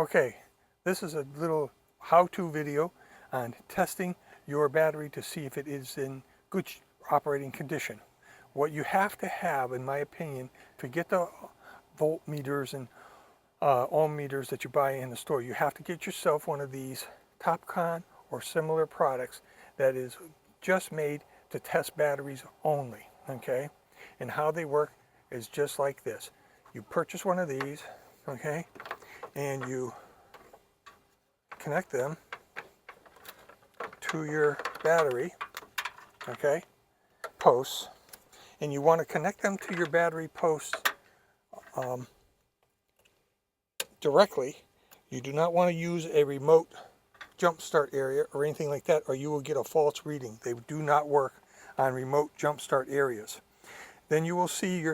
Okay, this is a little how-to video on testing your battery to see if it is in good operating condition. What you have to have, in my opinion, to get the voltmeters and ohm meters that you buy in the store, you have to get yourself one of these Topcon or similar products that is just made to test batteries only, okay? And how they work is just like this. You purchase one of these, okay? And you connect them to your battery, okay, posts, and you want to connect them to your battery posts directly. You do not want to use a remote jump start area or anything like that, or you will get a false reading. They do not work on remote jump start areas. Then you will see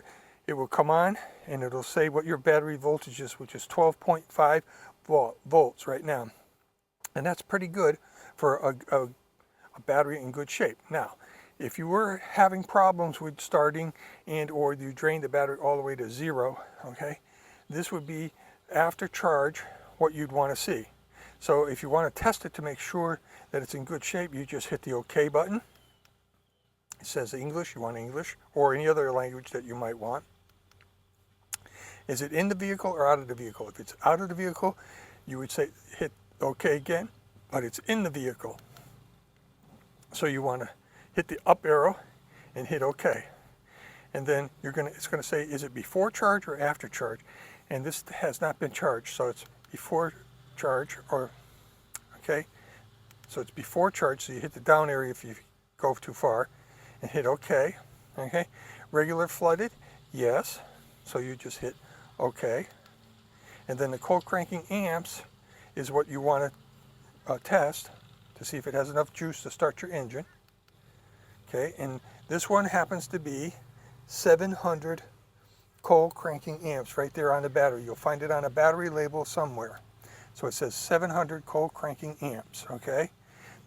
it will come on and it'll say what your battery voltage is, which is 12.5 volts right now. And that's pretty good for a battery in good shape. Now, if you were having problems with starting and or you drained the battery all the way to zero, okay, this would be after charge what you'd want to see. So if you want to test it to make sure that it's in good shape, you just hit the OK button. It says English, you want English, or any other language that you might want. Is it in the vehicle or out of the vehicle? If it's out of the vehicle, you would say hit OK again, but it's in the vehicle. So you want to hit the up arrow and hit OK. And then it's going to say, is it before charge or after charge? And this has not been charged, so it's before charge, or okay. So it's before charge, so you hit the down area if you go too far and hit OK. Okay. Regular flooded, yes. So you just hit OK. And then the cold cranking amps is what you want to test to see if it has enough juice to start your engine. Okay, and this one happens to be 700 cold cranking amps right there on the battery. You'll find it on a battery label somewhere. So it says 700 cold cranking amps, okay?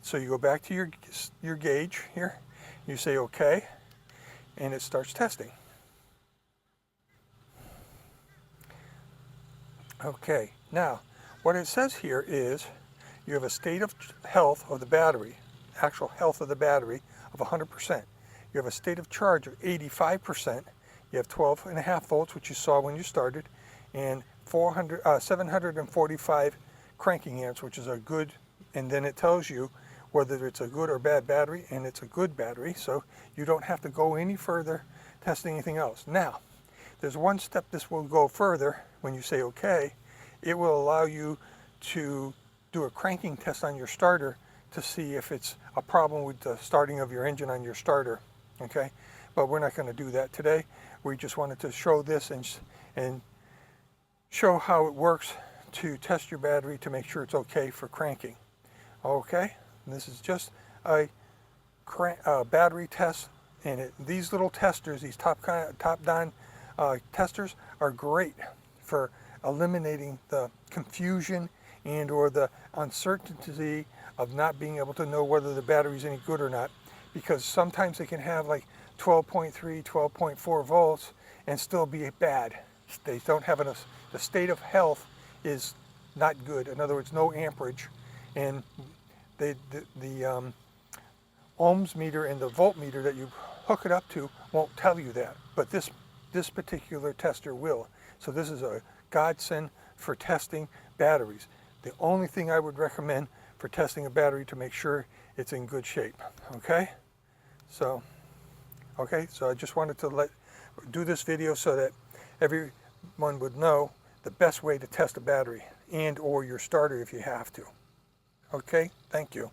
So you go back to your gauge here, you say okay, and it starts testing. Okay, now what it says here is you have a state of health of the battery, actual health of the battery of 100%. You have a state of charge of 85%. You have 12.5 volts, which you saw when you started, and 745 cranking amps, which is a good, and then it tells you whether it's a good or bad battery, and it's a good battery, so you don't have to go any further testing anything else. Now, there's one step this will go further. When you say okay, it will allow you to do a cranking test on your starter to see if it's a problem with the starting of your engine on your starter, okay? But we're not going to do that today. We just wanted to show this and show how it works to test your battery to make sure it's okay for cranking. Okay, and this is just a battery test, and these little testers, these Topcon testers, are great for eliminating the confusion and or the uncertainty of not being able to know whether the battery is any good or not, because sometimes they can have like 12.3, 12.4 volts and still be bad. They don't have enough, the state of health is not good. In other words, no amperage, and the ohms meter and the voltmeter that you hook it up to won't tell you that, but this particular tester will. So this is a godsend for testing batteries. The only thing I would recommend for testing a battery to make sure it's in good shape, okay? So I just wanted to do this video so that everyone would know the best way to test a battery and or your starter if you have to. Okay, thank you.